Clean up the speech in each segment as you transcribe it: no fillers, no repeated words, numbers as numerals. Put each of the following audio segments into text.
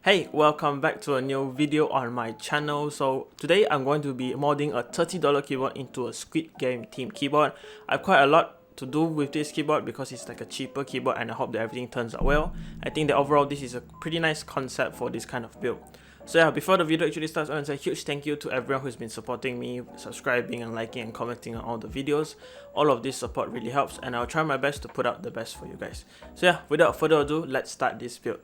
Hey, welcome back to a new video on my channel. So today I'm going to be modding a $30 keyboard into a Squid Game theme keyboard. I have quite a lot to do with this keyboard because it's like a cheaper keyboard and I hope that everything turns out well. I think that overall this is a pretty nice concept for this kind of build. So yeah, before the video actually starts, I want to say a huge thank you to everyone who's been supporting me, subscribing and liking and commenting on all the videos. All of this support really helps and I'll try my best to put out the best for you guys. So yeah, without further ado, let's start this build.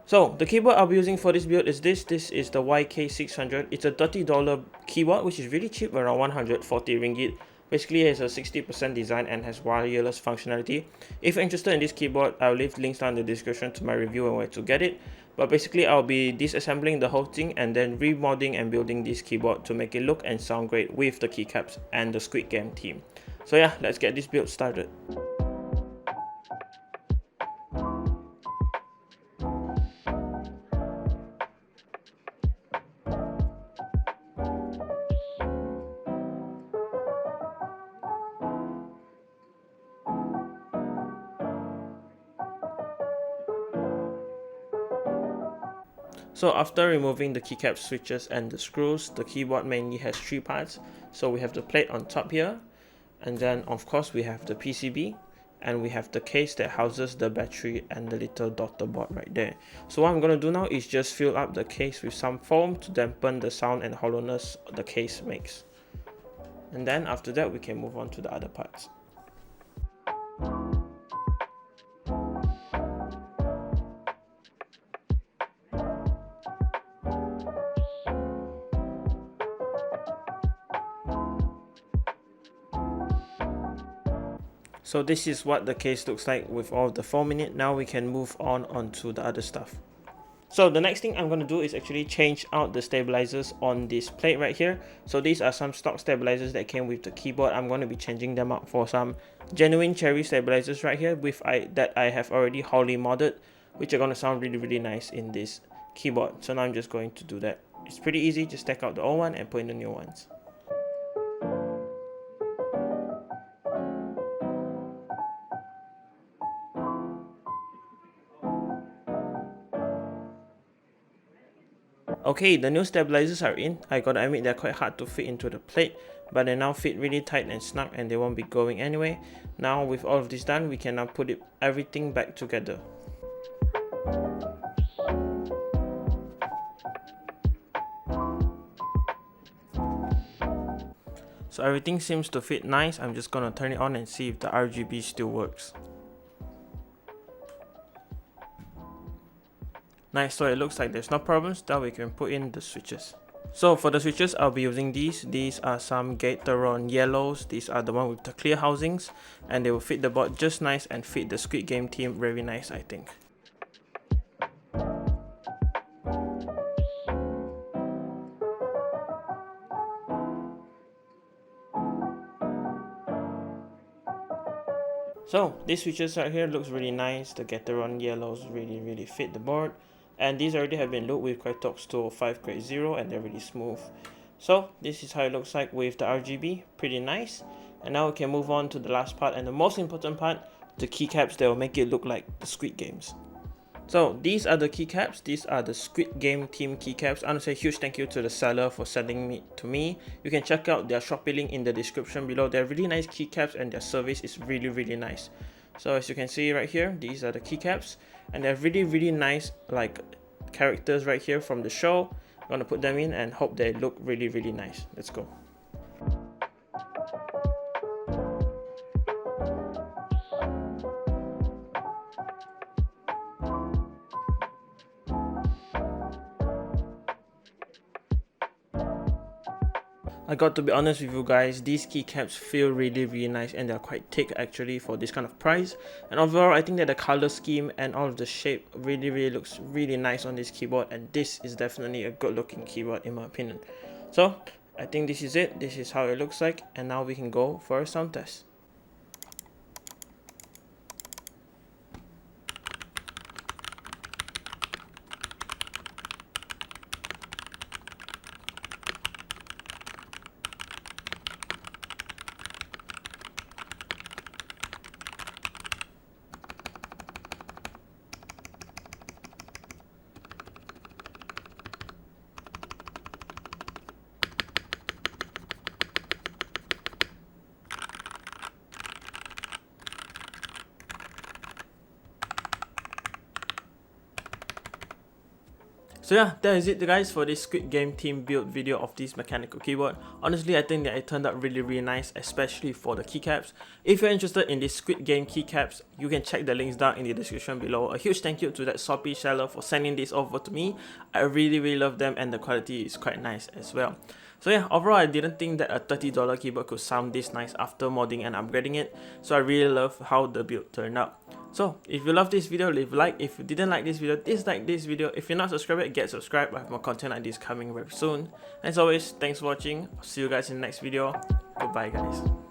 So the keyboard I'll be using for this build is this is the YK600. It's a $30 keyboard, which is really cheap, around 140 ringgit. Basically it has a 60% design and has wireless functionality. If you're interested in this keyboard, I'll leave links down in the description to my review and where to get it. But basically I'll be disassembling the whole thing and then remodding and building this keyboard to make it look and sound great with the keycaps and the Squid Game theme. So yeah, let's get this build started. So after removing the keycap switches and the screws, the keyboard mainly has three parts. So we have the plate on top here, and then of course we have the PCB, and we have the case that houses the battery and the little daughter board right there. So what I'm going to do now is just fill up the case with some foam to dampen the sound and hollowness the case makes. And then after that we can move on to the other parts. So this is what the case looks like with all of the foam in it. Now we can move on to the other stuff. So the next thing I'm going to do is actually change out the stabilizers on this plate right here. So these are some stock stabilizers that came with the keyboard. I'm going to be changing them out for some genuine cherry stabilizers right here that I have already wholly modded, which are going to sound really nice in this keyboard. So now I'm just going to do that. It's pretty easy, just take out the old one and put in the new ones. Okay, the new stabilizers are in. I gotta admit they're quite hard to fit into the plate, but they now fit really tight and snug and they won't be going anyway. Now with all of this done, we can now put everything back together. So everything seems to fit nice. I'm just gonna turn it on and see if the RGB still works. Nice, so it looks like there's no problems. Now we can put in the switches. So for the switches, I'll be using these. These are some Gateron yellows. These are the one with the clear housings, and they will fit the board just nice and fit the Squid Game theme very nice, I think. So these switches right here looks really nice. The Gateron yellows really fit the board. And these already have been looped with Krytox 205 grade 0 and they're really smooth. So this is how it looks like with the RGB, pretty nice. And now we can move on to the last part and the most important part, the keycaps that will make it look like the Squid Games. So these are the keycaps, these are the Squid Game theme keycaps. I want to say a huge thank you to the seller for sending it to me. You can check out their Shopee link in the description below. They're really nice keycaps and their service is really nice. So as you can see right here, these are the keycaps and they're really nice like characters right here from the show. I'm gonna put them in and hope they look really nice. Let's go. I got to be honest with you guys, these keycaps feel really nice and they're quite thick actually for this kind of price. And overall, I think that the color scheme and all of the shape really looks really nice on this keyboard, and this is definitely a good looking keyboard in my opinion. So I think this is it. This is how it looks like, and now we can go for a sound test. So yeah, that is it guys for this Squid Game team build video of this mechanical keyboard. Honestly, I think that it turned out really nice, especially for the keycaps. If you're interested in this Squid Game keycaps, you can check the links down in the description below. A huge thank you to that Shopee seller for sending this over to me. I really love them, and the quality is quite nice as well. So yeah, overall I didn't think that a $30 keyboard could sound this nice after modding and upgrading it. So I really love how the build turned out. So if you love this video, leave a like. If you didn't like this video, dislike this video. If you're not subscribed yet, get subscribed. I have more content like this coming very soon. As always, thanks for watching. I'll see you guys in the next video. Goodbye guys.